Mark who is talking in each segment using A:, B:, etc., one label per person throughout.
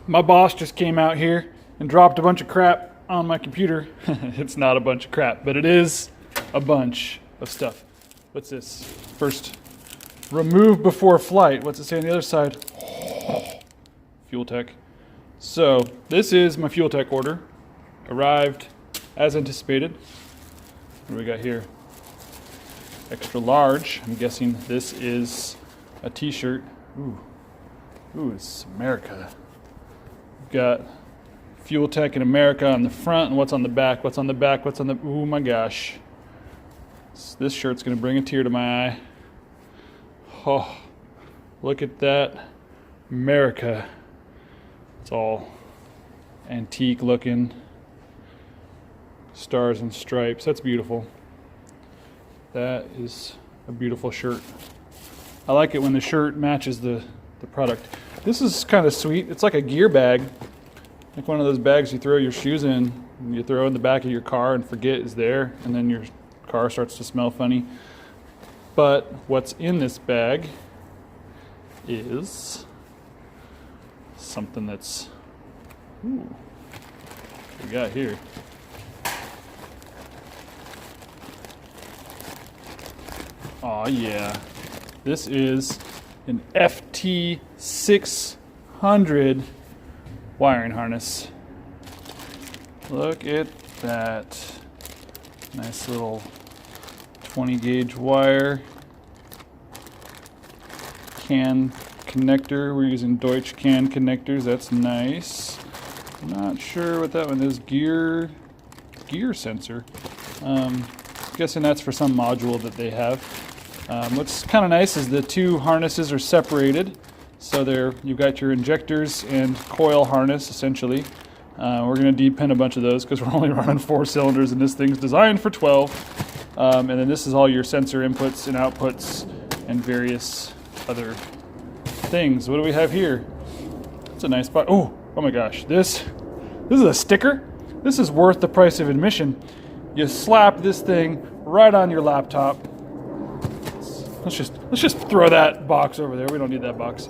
A: My boss just came out here and dropped a bunch of crap on my computer. It's not a bunch of crap, but it is a bunch of stuff. What's this? First, remove before flight. What's it say on the other side? FuelTech. So this is my FuelTech order. Arrived as anticipated. What do we got here? Extra large. I'm guessing this is a t-shirt. Ooh, it's America. We've got FuelTech in America on the front, and what's on the back? What's on the back? What's on the... Oh my gosh. This shirt's gonna bring a tear to my eye. Oh, look at that. America. It's all antique looking. Stars and stripes. That's beautiful. That is a beautiful shirt. I like it when the shirt matches the product. This is kind of sweet. It's like a gear bag. Like one of those bags you throw your shoes in, and you throw in the back of your car and forget is there, and then your car starts to smell funny. But what's in this bag is something that's... Ooh, what we got here? Oh yeah, this is an FT600 wiring harness. Look at that. Nice little 20 gauge wire. Can connector. We're using Deutsch can connectors. That's nice. Not sure what that one is. Gear sensor. Guessing that's for some module that they have. What's kind of nice is the two harnesses are separated. So you've got your injectors and coil harness essentially. We're going to depin a bunch of those because we're only running 4 cylinders and this thing's designed for 12. And then this is all your sensor inputs and outputs and various other things. What do we have here? It's a nice box. Oh my gosh. This is a sticker. This is worth the price of admission. You slap this thing right on your laptop. Let's just throw that box over there. We don't need that box.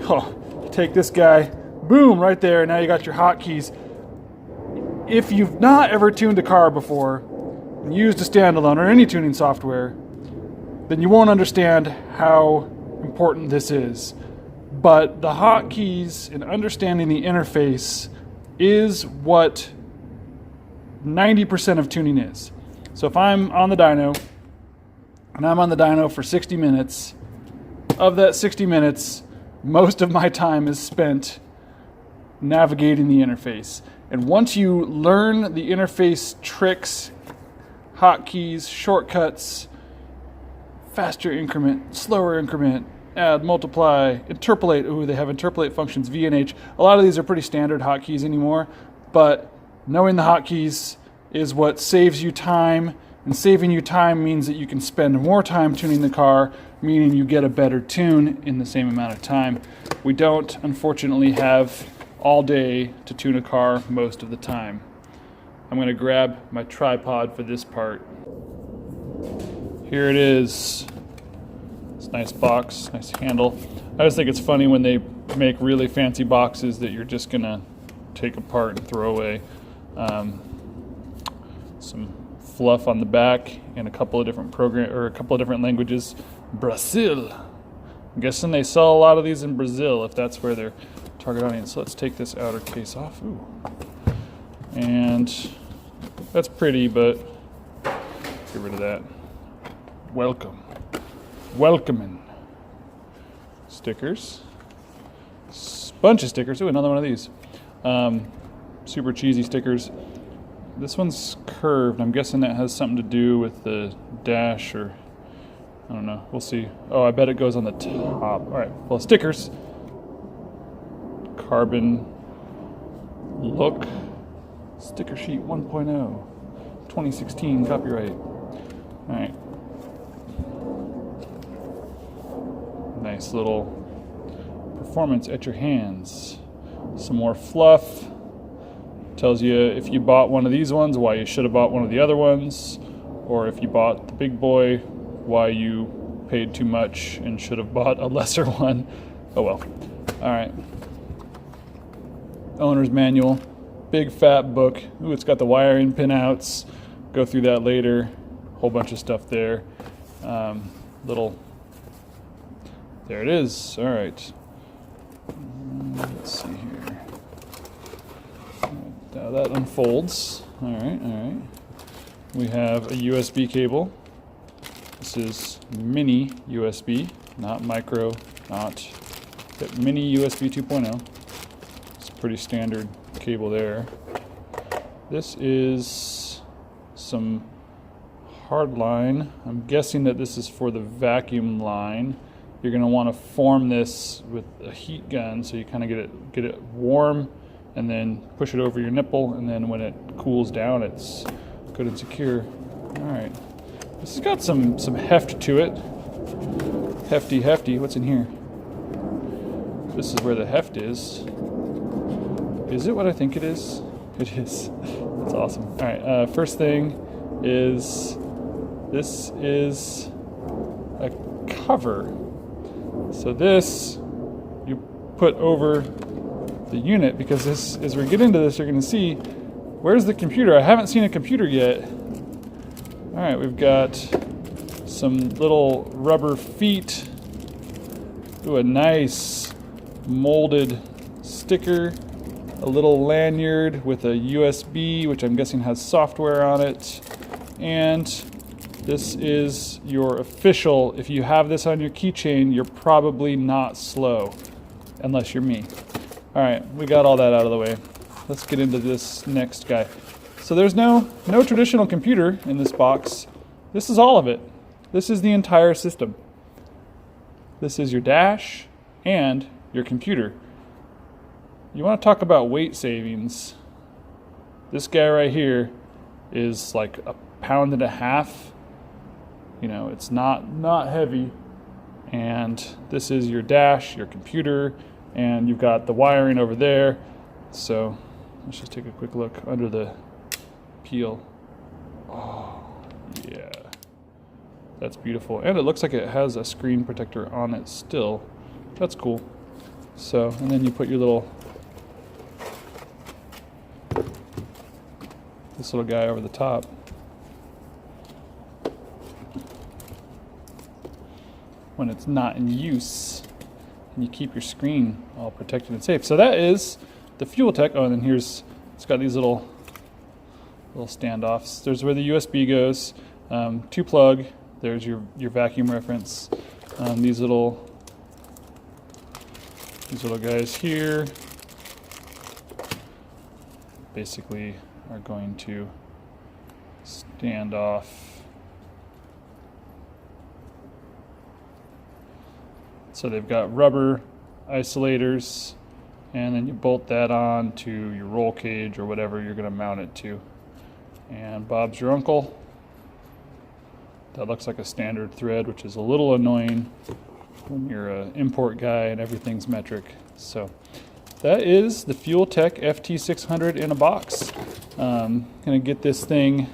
A: Oh, take this guy, boom, right there, and now you got your hotkeys. If you've not ever tuned a car before and used a standalone or any tuning software, then you won't understand how important this is. But the hotkeys and understanding the interface is what 90% of tuning is. So if I'm on the dyno, and I'm on the dyno for 60 minutes, of that 60 minutes, most of my time is spent navigating the interface. And once you learn the interface tricks, hotkeys, shortcuts, faster increment, slower increment, add, multiply, interpolate. Ooh, they have interpolate functions, V and H. A lot of these are pretty standard hotkeys anymore, but knowing the hotkeys is what saves you time, and saving you time means that you can spend more time tuning the car, meaning you get a better tune in the same amount of time. We don't, unfortunately, have all day to tune a car most of the time. I'm going to grab my tripod for this part. Here it is. It's a nice box, nice handle. I just think it's funny when they make really fancy boxes that you're just going to take apart and throw away. Some fluff on the back in a couple of different languages. Brazil. I'm guessing they sell a lot of these in Brazil if that's where their target audience. So let's take this outer case off. Ooh. And that's pretty, but get rid of that. Welcoming. Stickers. Bunch of stickers. Ooh, another one of these. Super cheesy stickers. This one's curved. I'm guessing that has something to do with the dash, or I don't know. We'll see. Oh, I bet it goes on the top. All right. Well, stickers. Carbon look. Sticker sheet 1.0. 2016 copyright. All right. Nice little performance at your hands. Some more fluff. Tells you if you bought one of these ones, why you should have bought one of the other ones, or if you bought the big boy, why you paid too much and should have bought a lesser one. Oh well. All right. owner's manual, big fat book. Ooh, it's got the wiring pinouts. Go through that later. Whole bunch of stuff there. There it is. All right. Let's see here. Now that unfolds. All right. We have a USB cable. This is mini USB, not micro, not mini USB 2.0. It's a pretty standard cable there. This is some hard line. I'm guessing that this is for the vacuum line. You're going to want to form this with a heat gun, so you kind of get it warm, and then push it over your nipple, and then when it cools down, it's good and secure. All right. This has got some heft to it. Hefty. What's in here? This is where the heft is. Is it what I think it is? It is. That's awesome. All right. First thing is this is a cover. So this you put over the unit, because this, as we get into this, you're going to see, where's the computer? I haven't seen a computer yet. All right, we've got some little rubber feet. Ooh, a nice molded sticker, a little lanyard with a USB, which I'm guessing has software on it, and this is your official. If you have this on your keychain, you're probably not slow, unless you're me. All right, we got all that out of the way. Let's get into this next guy. So there's no traditional computer in this box. This is all of it. This is the entire system. This is your dash and your computer. You want to talk about weight savings. This guy right here is like 1.5 pounds. You know, it's not heavy. And this is your dash, your computer, and you've got the wiring over there. So let's just take a quick look under the peel. Oh, yeah. That's beautiful. And it looks like it has a screen protector on it still. That's cool. So, and then you put your this little guy over the top. When it's not in use, and you keep your screen all protected and safe. So that is the FuelTech. Oh, and then it's got these little standoffs. There's where the USB goes. To plug. There's your vacuum reference. These little guys here basically are going to stand off. So they've got rubber isolators, and then you bolt that on to your roll cage or whatever you're going to mount it to. And Bob's your uncle. That looks like a standard thread, which is a little annoying when you're an import guy and everything's metric. So that is the FuelTech FT600 in a box. Gonna get this thing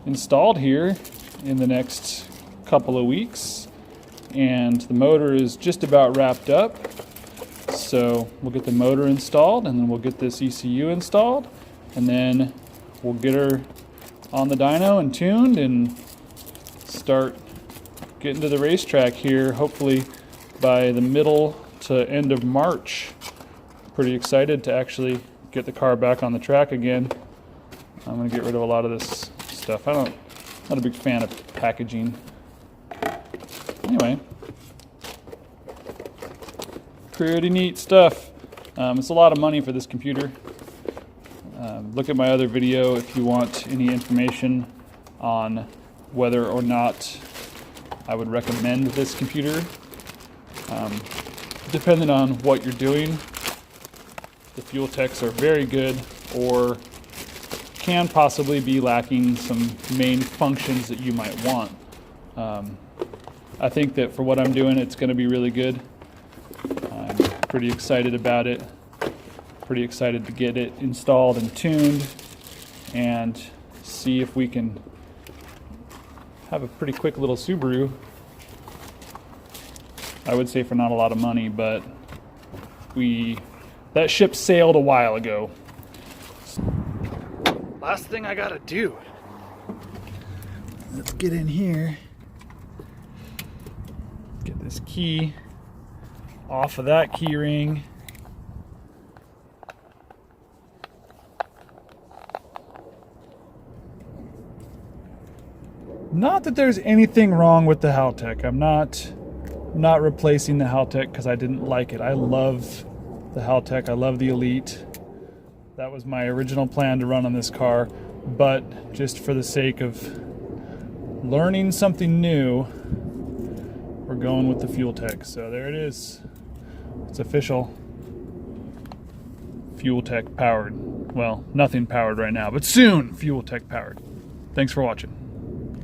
A: installed here in the next couple of weeks, and the motor is just about wrapped up. So we'll get the motor installed, and then we'll get this ECU installed, and then we'll get her on the dyno and tuned and start getting to the racetrack here, hopefully by the middle to end of March. Pretty excited to actually get the car back on the track again. I'm going to get rid of a lot of this stuff. Not a big fan of packaging. Anyway, pretty neat stuff. It's a lot of money for this computer. Look at my other video if you want any information on whether or not I would recommend this computer. Depending on what you're doing, the FuelTechs are very good, or can possibly be lacking some main functions that you might want. I think that for what I'm doing, it's going to be really good. I'm pretty excited about it. Pretty excited to get it installed and tuned and see if we can have a pretty quick little Subaru. I would say for not a lot of money, but we That ship sailed a while ago. Last thing I gotta do. Let's get in here. Get this key off of that key ring. Not that there's anything wrong with the FuelTech. I'm not replacing the FuelTech because I didn't like it. I love the FuelTech. I love the Elite. That was my original plan to run on this car, but just for the sake of learning something new, we're going with the FuelTech. So there it is. It's official. FuelTech powered. Well, nothing powered right now, but soon FuelTech powered. Thanks for watching.